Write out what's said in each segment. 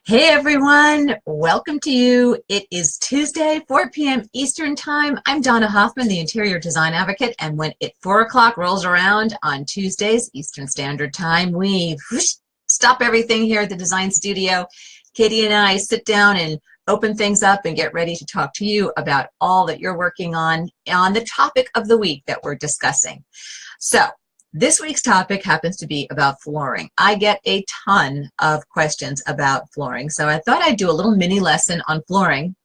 Hey everyone, welcome to you. It is Tuesday, 4 p.m. Eastern Time. I'm Donna Hoffman, the Interior Design Advocate, and when 4 o'clock rolls around on Tuesdays, Eastern Standard Time, we stop everything here at the Design Studio. Katie and I sit down and open things up and get ready to talk to you about all that you're working on the topic of the week that we're discussing. So, this week's topic happens to be about flooring. I get a ton of questions about flooring, so I thought I'd do a little mini lesson on flooring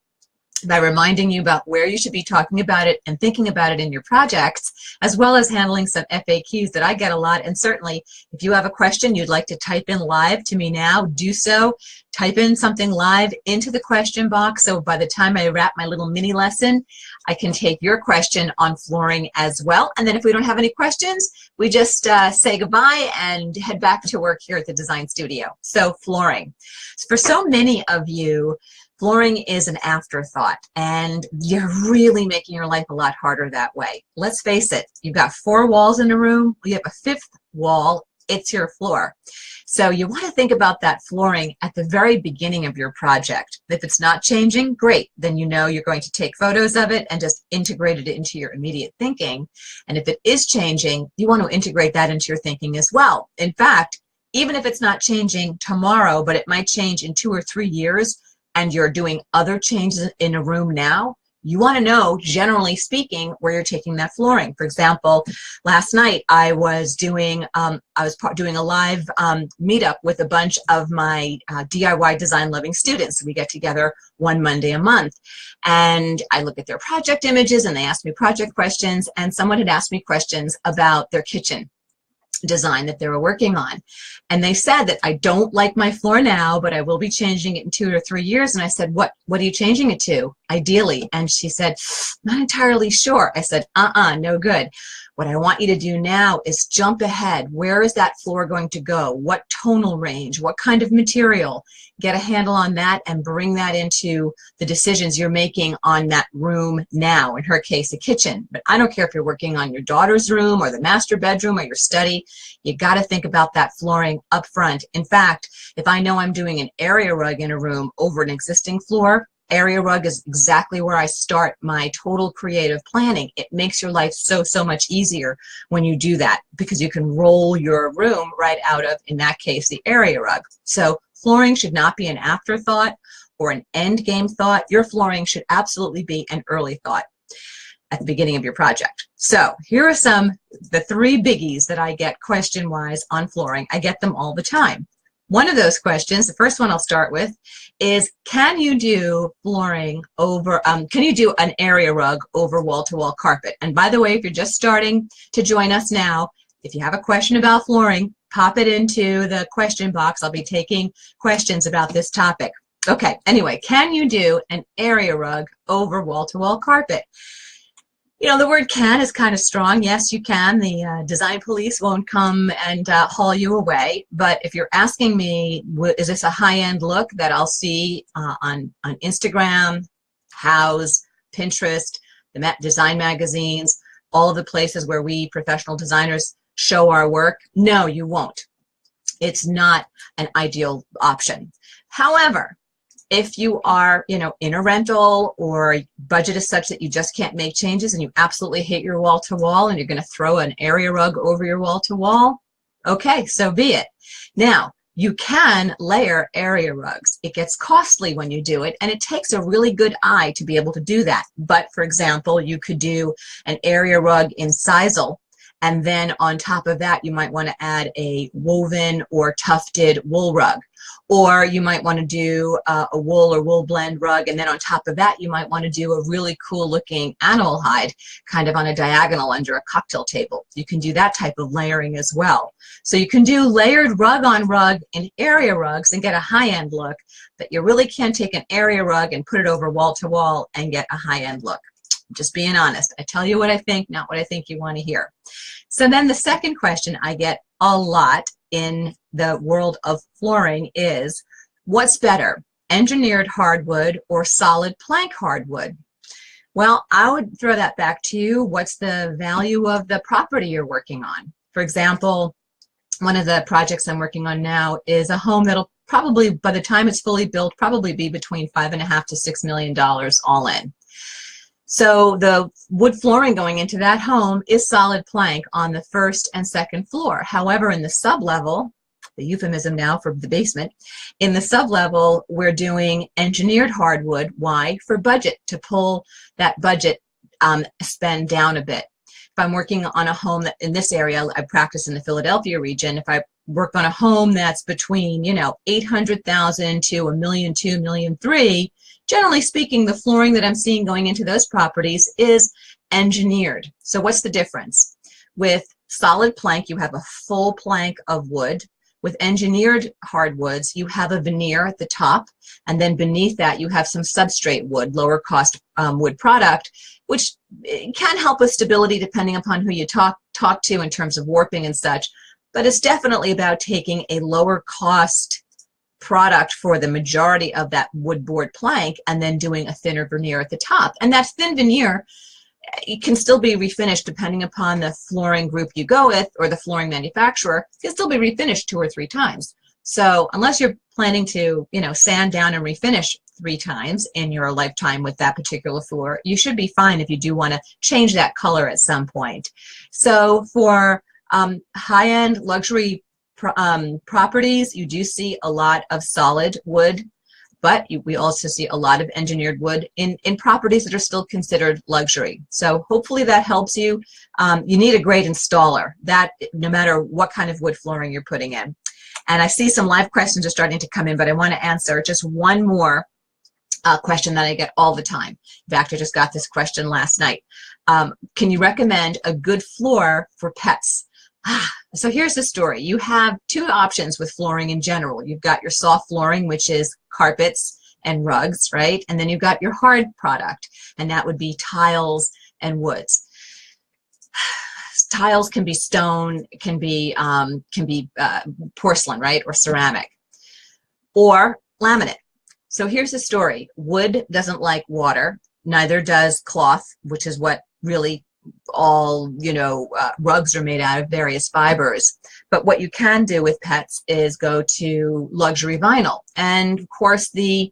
by reminding you about where you should be talking about it and thinking about it in your projects, as well as handling some FAQs that I get a lot. And certainly, if you have a question you'd like to type in live to me now, do so. Type in something live into the question box, so by the time I wrap my little mini lesson, I can take your question on flooring as well. And then if we don't have any questions, we just say goodbye and head back to work here at the Design Studio. So flooring. For so many of you, flooring is an afterthought, and you're really making your life a lot harder that way. Let's face it, you've got 4 walls in a room, you have a 5th wall, it's your floor. So you want to think about that flooring at the very beginning of your project. If it's not changing, great, then you know you're going to take photos of it and just integrate it into your immediate thinking. And if it is changing, you want to integrate that into your thinking as well. In fact, even if it's not changing tomorrow, but it might change in 2 or 3 years, and you're doing other changes in a room now, you want to know, generally speaking, where you're taking that flooring. For example, last night I was doing a live meetup with a bunch of my DIY design loving students. We get together one Monday a month, and I look at their project images and they ask me project questions, and someone had asked me questions about their kitchen design that they were working on. And they said that I don't like my floor now, but I will be changing it in 2 or 3 years. And I said, what are you changing it to, ideally? And she said, not entirely sure. I said, no good. What I want you to do now is jump ahead. Where is that floor going to go? What tonal range? What kind of material? Get a handle on that and bring that into the decisions you're making on that room now. In her case, a kitchen. But I don't care if you're working on your daughter's room or the master bedroom or your study. You got to think about that flooring up front. In fact, if I know I'm doing an area rug in a room over an existing floor, area rug is exactly where I start my total creative planning. It makes your life so much easier when you do that, because you can roll your room right out of, in that case, the area rug. So flooring should not be an afterthought or an end game thought. Your flooring should absolutely be an early thought at the beginning of your project. So here are the 3 biggies that I get question-wise on flooring. I get them all the time. One of those questions, the first one I'll start with, is can you do flooring over, can you do an area rug over wall-to-wall carpet? And by the way, if you're just starting to join us now, if you have a question about flooring, pop it into the question box. I'll be taking questions about this topic. Okay, anyway, can you do an area rug over wall-to-wall carpet? You know, the word can is kind of strong. Yes, you can. The design police won't come and haul you away. But if you're asking me, is this a high-end look that I'll see on Instagram, Houzz, Pinterest, the design magazines, all of the places where we professional designers show our work? No, you won't. It's not an ideal option. However, if you are, in a rental or budget is such that you just can't make changes and you absolutely hate your wall-to-wall and you're going to throw an area rug over your wall-to-wall, okay, so be it. Now, you can layer area rugs. It gets costly when you do it, and it takes a really good eye to be able to do that. But, for example, you could do an area rug in sisal, and then on top of that, you might want to add a woven or tufted wool rug. Or you might want to do a wool or wool blend rug, and then on top of that, you might want to do a really cool looking animal hide kind of on a diagonal under a cocktail table. You can do that type of layering as well. So you can do layered rug on rug in area rugs and get a high-end look, but you really can't take an area rug and put it over wall to wall and get a high-end look. Just being honest. I tell you what I think, not what I think you want to hear. So then the second question I get a lot in the world of flooring is, what's better, engineered hardwood or solid plank hardwood? Well, I would throw that back to you. What's the value of the property you're working on? For example, one of the projects I'm working on now is a home that'll probably by the time it's fully built, probably be between $5.5 to $6 million all in. So the wood flooring going into that home is solid plank on the first and second floor. However, in the sub-level, the euphemism now for the basement, in the sub-level, we're doing engineered hardwood. Why? For budget, to pull that budget spend down a bit. If I'm working on a home that in this area, I practice in the Philadelphia region, if I work on a home that's between, you know, 800,000 to $1.2 million, $1.3 million, generally speaking, the flooring that I'm seeing going into those properties is engineered. So what's the difference? With solid plank, you have a full plank of wood. With engineered hardwoods, you have a veneer at the top, and then beneath that you have some substrate wood, lower cost wood product, which can help with stability depending upon who you talk to in terms of warping and such. But it's definitely about taking a lower cost product for the majority of that wood board plank and then doing a thinner veneer at the top. And that thin veneer, it can still be refinished depending upon the flooring group you go with or the flooring manufacturer. It can still be refinished 2 or 3 times. So unless you're planning to, you know, sand down and refinish 3 times in your lifetime with that particular floor, you should be fine if you do want to change that color at some point. So for high-end luxury properties, you do see a lot of solid wood, but we also see a lot of engineered wood in properties that are still considered luxury. So hopefully that helps you. You need a great installer, that no matter what kind of wood flooring you're putting in. And I see some live questions are starting to come in, but I want to answer just one more question that I get all the time. In fact, I just got this question last night. Can you recommend a good floor for pets? So here's the story. You have 2 options with flooring in general. You've got your soft flooring, which is carpets and rugs, right? And then you've got your hard product, and that would be tiles and woods. Tiles can be stone, can be porcelain, right, or ceramic, or laminate. So here's the story. Wood doesn't like water, neither does cloth, which is what really all, you know, rugs are made out of, various fibers. But what you can do with pets is go to luxury vinyl. And of course the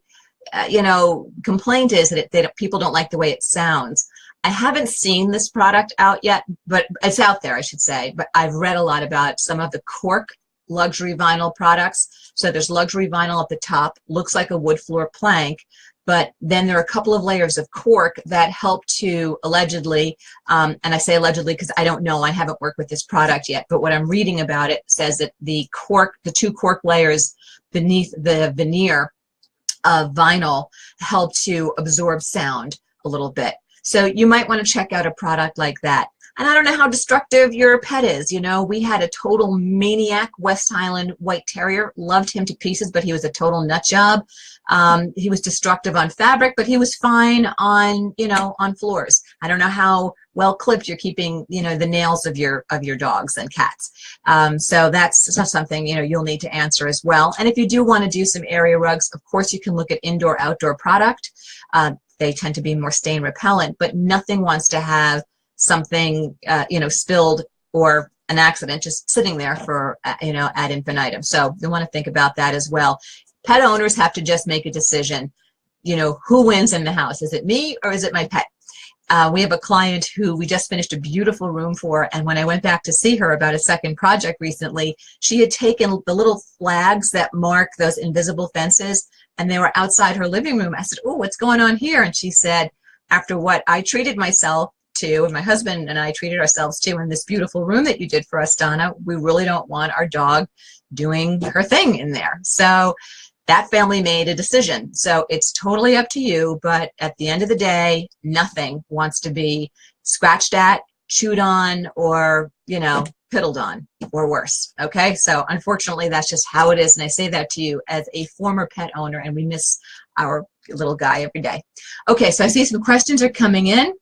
you know, complaint is that people don't like the way it sounds. I haven't seen this product out yet, but it's out there, I should say. But I've read a lot about some of the cork luxury vinyl products. So there's luxury vinyl at the top, looks like a wood floor plank, but then there are a couple of layers of cork that help to allegedly, and I say allegedly because I don't know, I haven't worked with this product yet, but what I'm reading about it says that the 2 cork layers beneath the veneer of vinyl help to absorb sound a little bit. So you might want to check out a product like that. And I don't know how destructive your pet is. You know, we had a total maniac West Highland White Terrier. Loved him to pieces, but he was a total nut job. He was destructive on fabric, but he was fine on, you know, on floors. I don't know how well clipped you're keeping, you know, the nails of your dogs and cats. So that's something, you know, you'll need to answer as well. And if you do want to do some area rugs, of course you can look at indoor-outdoor product. They tend to be more stain repellent, but nothing wants to have something, you know, spilled or an accident just sitting there for, you know, ad infinitum. So you want to think about that as well. Pet owners have to just make a decision, you know, who wins in the house? Is it me or is it my pet? We have a client who we just finished a beautiful room for, and when I went back to see her about a second project recently, she had taken the little flags that mark those invisible fences, and they were outside her living room. I said, oh, what's going on here? And she said, after what I treated myself to, and my husband and I treated ourselves to in this beautiful room that you did for us, Donna, we really don't want our dog doing her thing in there. So that family made a decision. So it's totally up to you, but at the end of the day, nothing wants to be scratched at, chewed on, or, you know, piddled on, or worse. Okay, so unfortunately, that's just how it is, and I say that to you as a former pet owner, and we miss our little guy every day. Okay, so I see some questions are coming in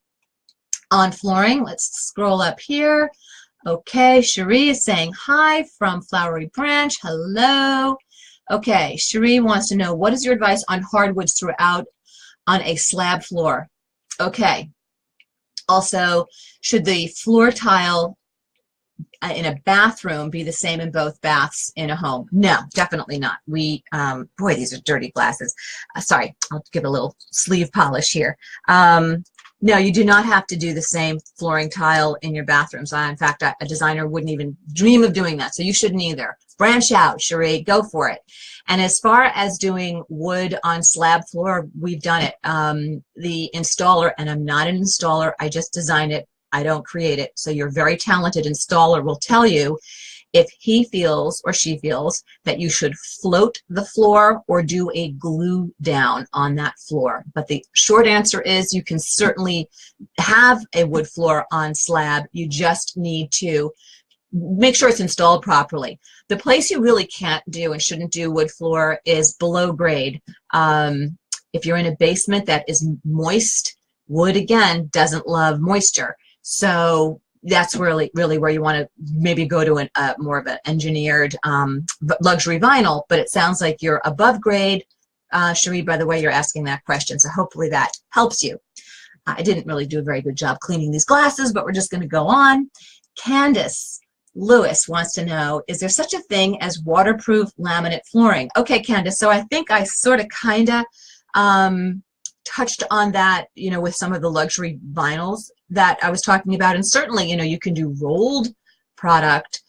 on flooring. Let's scroll up here. Okay, Cherie is saying hi from Flowery Branch. Hello. Okay, Cherie wants to know, what is your advice on hardwoods throughout on a slab floor? Okay. Also, should the floor tile in a bathroom be the same in both baths in a home? No, definitely not. We, boy, these are dirty glasses. Sorry, I'll give a little sleeve polish here. No, you do not have to do the same flooring tile in your bathrooms. In fact, a designer wouldn't even dream of doing that, so you shouldn't either. Branch out, Cherie, go for it. And as far as doing wood on slab floor, we've done it. The installer, and I'm not an installer, I just design it, I don't create it. So your very talented installer will tell you if he feels or she feels that you should float the floor or do a glue down on that floor. But the short answer is you can certainly have a wood floor on slab. You just need to make sure it's installed properly. The place you really can't do and shouldn't do wood floor is below grade. If you're in a basement that is moist, wood, again, doesn't love moisture. So that's really where you want to maybe go to more of an engineered luxury vinyl, but it sounds like you're above grade. Cherie, by the way, you're asking that question, so hopefully that helps you. I didn't really do a very good job cleaning these glasses, but we're just going to go on. Candace Lewis wants to know, is there such a thing as waterproof laminate flooring? Okay, Candace, so I think I sort of kind of touched on that, you know, with some of the luxury vinyls that I was talking about. And certainly, you know, you can do rolled product,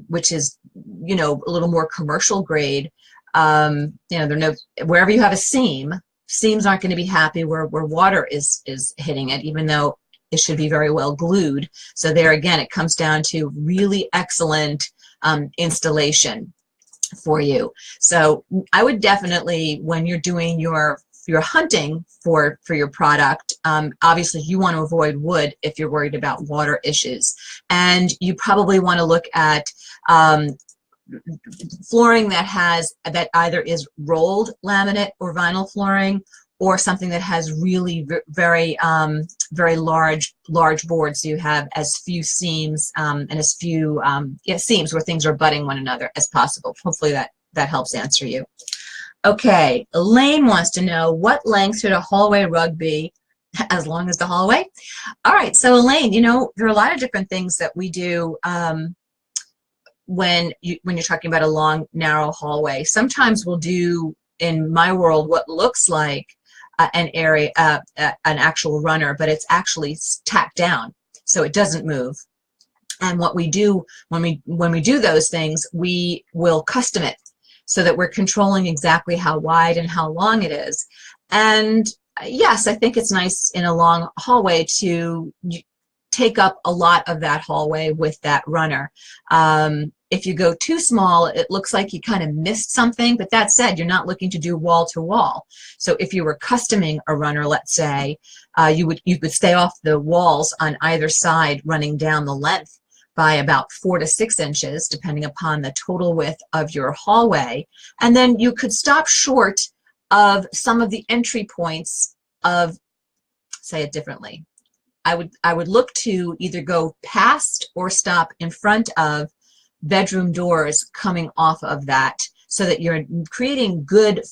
which is, you know, a little more commercial grade. You know, wherever you have a seam, seams aren't going to be happy where water is hitting it, even though it should be very well glued. So there again, it comes down to really excellent installation for you. So I would definitely, when you're doing your hunting for your product, obviously you want to avoid wood if you're worried about water issues, and you probably want to look at flooring that either is rolled laminate or vinyl flooring, or something that has really very large boards, so you have as few seams and as few seams where things are butting one another as possible. Hopefully that helps answer you. Okay, Elaine wants to know, what length should a hallway rug be, as long as the hallway? All right, so Elaine, you know, there are a lot of different things that we do when you're talking about a long, narrow hallway. Sometimes we'll do, in my world, what looks like an area, an actual runner, but it's actually tacked down, so it doesn't move. And what we do when we do those things, we will custom it, so that we're controlling exactly how wide and how long it is. And yes, I think it's nice in a long hallway to take up a lot of that hallway with that runner. If you go too small, it looks like you kind of missed something, but that said, you're not looking to do wall to wall. So if you were customing a runner, let's say, you would stay off the walls on either side, running down the length by about 4 to 6 inches, depending upon the total width of your hallway. And then you could stop short of some of the entry points of, say it differently, I would look to either go past or stop in front of bedroom doors coming off of that, so that you're creating good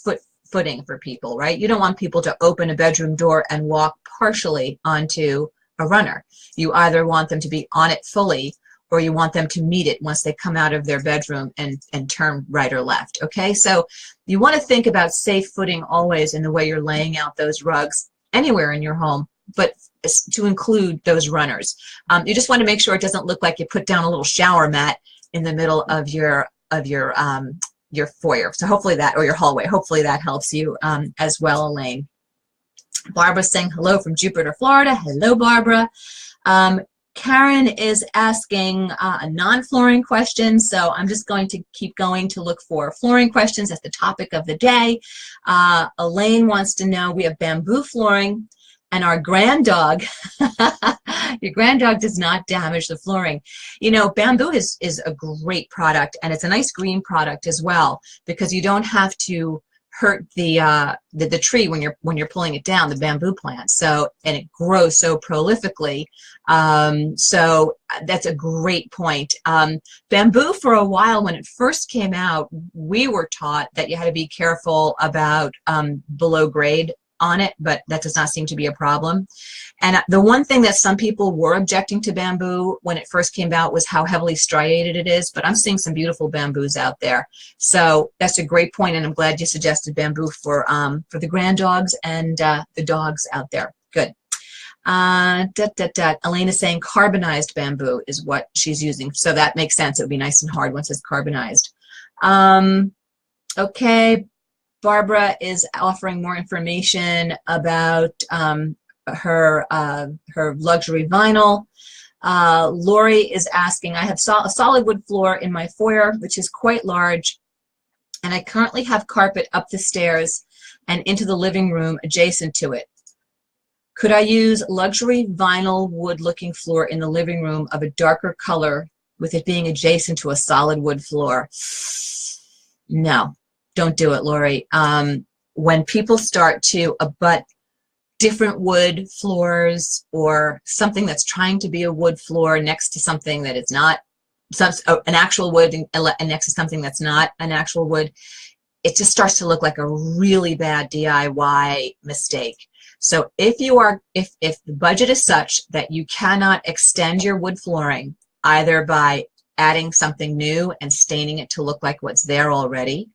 footing for people, right? You don't want people to open a bedroom door and walk partially onto a runner. You either want them to be on it fully, or you want them to meet it once they come out of their bedroom and turn right or left, okay? So you want to think about safe footing always in the way you're laying out those rugs anywhere in your home, but to include those runners. You just want to make sure it doesn't look like you put down a little shower mat in the middle of your foyer. So hopefully that, or your hallway, hopefully that helps you as well, Elaine. Barbara saying hello from Jupiter, Florida. Hello, Barbara. Karen is asking a non-flooring question, so I'm just going to keep going to look for flooring questions as the topic of the day. Elaine wants to know, we have bamboo flooring, and our grand dog, your grand dog does not damage the flooring. You know, bamboo is a great product, and it's a nice green product as well, because you don't have to hurt the tree when you're pulling it down, the bamboo plant. So, and it grows so prolifically. So that's a great point. Bamboo, for a while when it first came out, we were taught that you had to be careful about below grade on it, but that does not seem to be a problem. And the one thing that some people were objecting to bamboo when it first came out was how heavily striated it is, but I'm seeing some beautiful bamboos out there. So that's a great point, and I'm glad you suggested bamboo for the grand dogs and the dogs out there. Good. Elaine is saying carbonized bamboo is what she's using, so that makes sense. It would be nice and hard once it's carbonized. Okay, Barbara is offering more information about her luxury vinyl. Lori is asking, I have a solid wood floor in my foyer, which is quite large, and I currently have carpet up the stairs and into the living room adjacent to it. Could I use luxury vinyl wood looking floor in the living room of a darker color with it being adjacent to a solid wood floor? No, don't do it, Lori. When people start to abut different wood floors or something that's trying to be a wood floor next to something that is not an actual wood and next to something that's not an actual wood, it just starts to look like a really bad DIY mistake. So if the budget is such that you cannot extend your wood flooring either by adding something new and staining it to look like what's there already,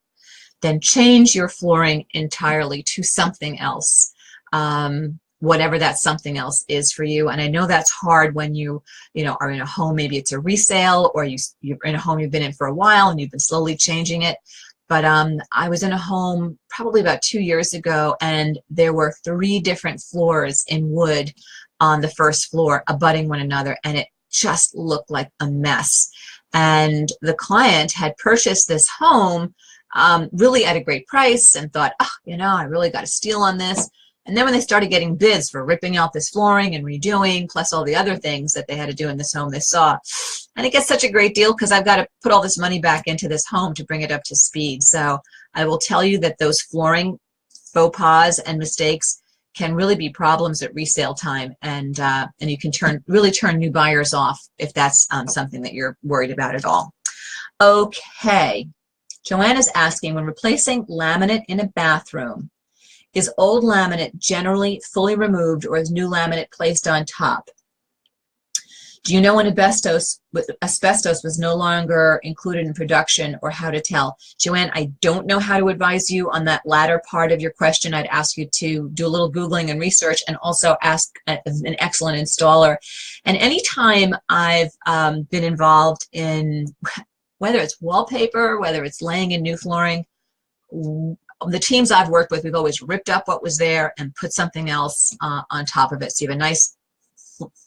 then change your flooring entirely to something else, whatever that something else is for you. And I know that's hard when you are in a home, maybe it's a resale, or you're in a home you've been in for a while and you've been slowly changing it. But I was in a home probably about 2 years ago, and there were 3 different floors in wood on the first floor abutting one another, and it just looked like a mess. And the client had purchased this home really at a great price and thought, oh, I really got a steal on this. And then when they started getting bids for ripping out this flooring and redoing, plus all the other things that they had to do in this home, they saw, and it gets such a great deal because I've got to put all this money back into this home to bring it up to speed. So I will tell you that those flooring faux pas and mistakes can really be problems at resale time, and you can really turn new buyers off if that's something that you're worried about at all. Okay, Joanna's asking, when replacing laminate in a bathroom, is old laminate generally fully removed, or is new laminate placed on top? Do you know when asbestos was no longer included in production, or how to tell? Joanne, I don't know how to advise you on that latter part of your question. I'd ask you to do a little Googling and research, and also ask an excellent installer. And anytime I've been involved in, whether it's wallpaper, whether it's laying in new flooring, the teams I've worked with, we've always ripped up what was there and put something else on top of it. So you have a nice,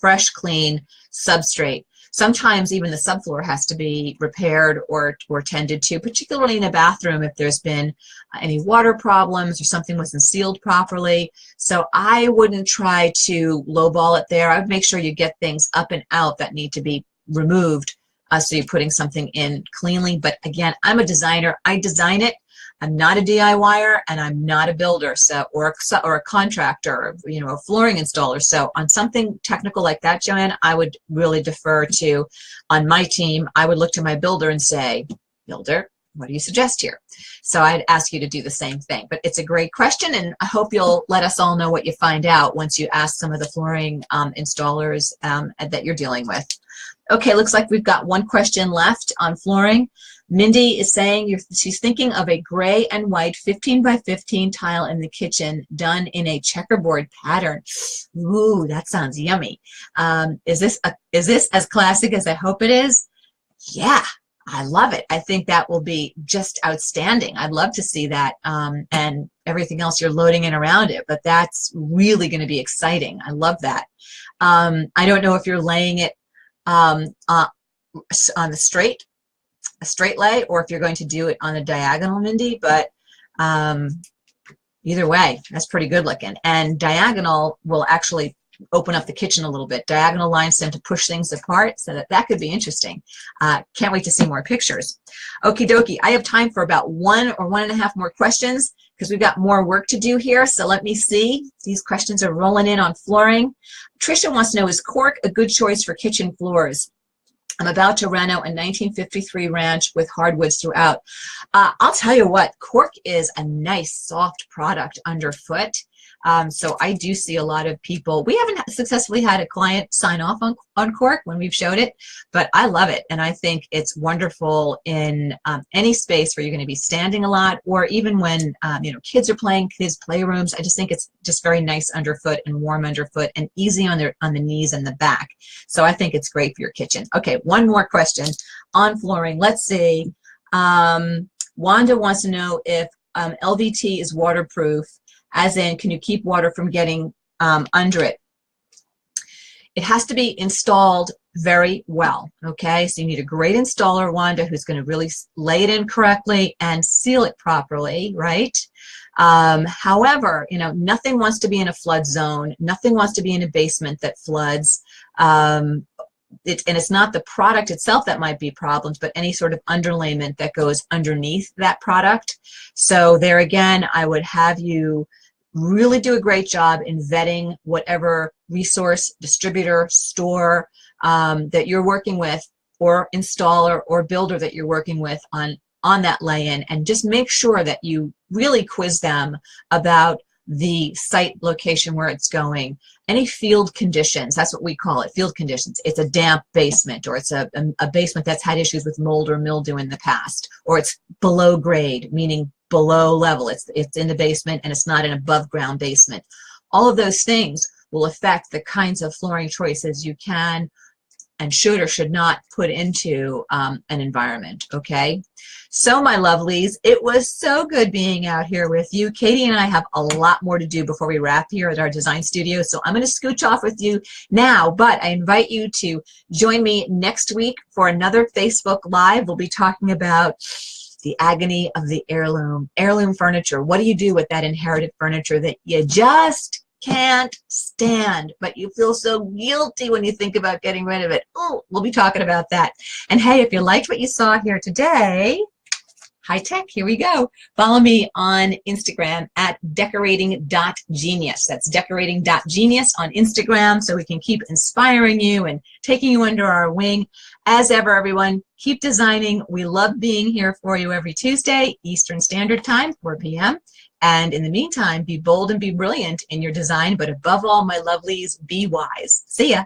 fresh, clean substrate. Sometimes even the subfloor has to be repaired or tended to, particularly in a bathroom if there's been any water problems or something wasn't sealed properly. So I wouldn't try to lowball it there. I would make sure you get things up and out that need to be removed, so you're putting something in cleanly. But again, I'm a designer. I design it. I'm not a DIYer, and I'm not a builder, or a contractor, or a flooring installer. So on something technical like that, Joanne, I would really defer to, on my team, I would look to my builder and say, builder, what do you suggest here? So I'd ask you to do the same thing. But it's a great question, and I hope you'll let us all know what you find out once you ask some of the flooring installers that you're dealing with. Okay, looks like we've got one question left on flooring. Mindy is saying she's thinking of a gray and white 15 by 15 tile in the kitchen done in a checkerboard pattern. Ooh, that sounds yummy. Is this as classic as I hope it is? Yeah, I love it. I think that will be just outstanding. I'd love to see that, and everything else you're loading in around it, but that's really going to be exciting. I love that. I don't know if you're laying it on the a straight lay, or if you're going to do it on a diagonal, Mindy, but either way, that's pretty good looking. And diagonal will actually open up the kitchen a little bit. Diagonal lines tend to push things apart, so that could be interesting. Can't wait to see more pictures. Okie dokie, I have time for about 1 or 1.5 more questions, because we've got more work to do here. So let me see. These questions are rolling in on flooring. Tricia wants to know, is cork a good choice for kitchen floors? I'm about to reno a 1953 ranch with hardwoods throughout. I'll tell you what, cork is a nice soft product underfoot. So I do see a lot of people. We haven't successfully had a client sign off on cork when we've showed it, but I love it. And I think it's wonderful in any space where you're going to be standing a lot, or even when kids are playing, kids' playrooms. I just think it's just very nice underfoot and warm underfoot and easy on the knees and the back. So I think it's great for your kitchen. Okay, one more question on flooring. Let's see. Wanda wants to know if LVT is waterproof, as in, can you keep water from getting under it? It has to be installed very well, okay? So you need a great installer, Wanda, who's going to really lay it in correctly and seal it properly, right? However, nothing wants to be in a flood zone. Nothing wants to be in a basement that floods. And it's not the product itself that might be problems, but any sort of underlayment that goes underneath that product. So there again, I would have you really do a great job in vetting whatever resource, distributor, store that you're working with, or installer or builder that you're working with on that lay-in, and just make sure that you really quiz them about the site location where it's going. Any field conditions, that's what we call it, field conditions. It's a damp basement, or it's a basement that's had issues with mold or mildew in the past, or it's below grade, meaning below level. It's in the basement and it's not an above ground basement. All of those things will affect the kinds of flooring choices you can and should or should not put into an environment, okay? So my lovelies, it was so good being out here with you. Katie and I have a lot more to do before we wrap here at our design studio, so I'm gonna scooch off with you now, but I invite you to join me next week for another Facebook Live. We'll be talking about the agony of the heirloom furniture. What do you do with that inherited furniture that you just can't stand, but you feel so guilty when you think about getting rid of it? Oh, we'll be talking about that. And hey, if you liked what you saw here today, high tech, here we go. Follow me on Instagram at decorating.genius. That's decorating.genius on Instagram, so we can keep inspiring you and taking you under our wing. As ever, everyone, keep designing. We love being here for you every Tuesday, Eastern Standard Time, 4 p.m. And in the meantime, be bold and be brilliant in your design, but above all, my lovelies, be wise. See ya.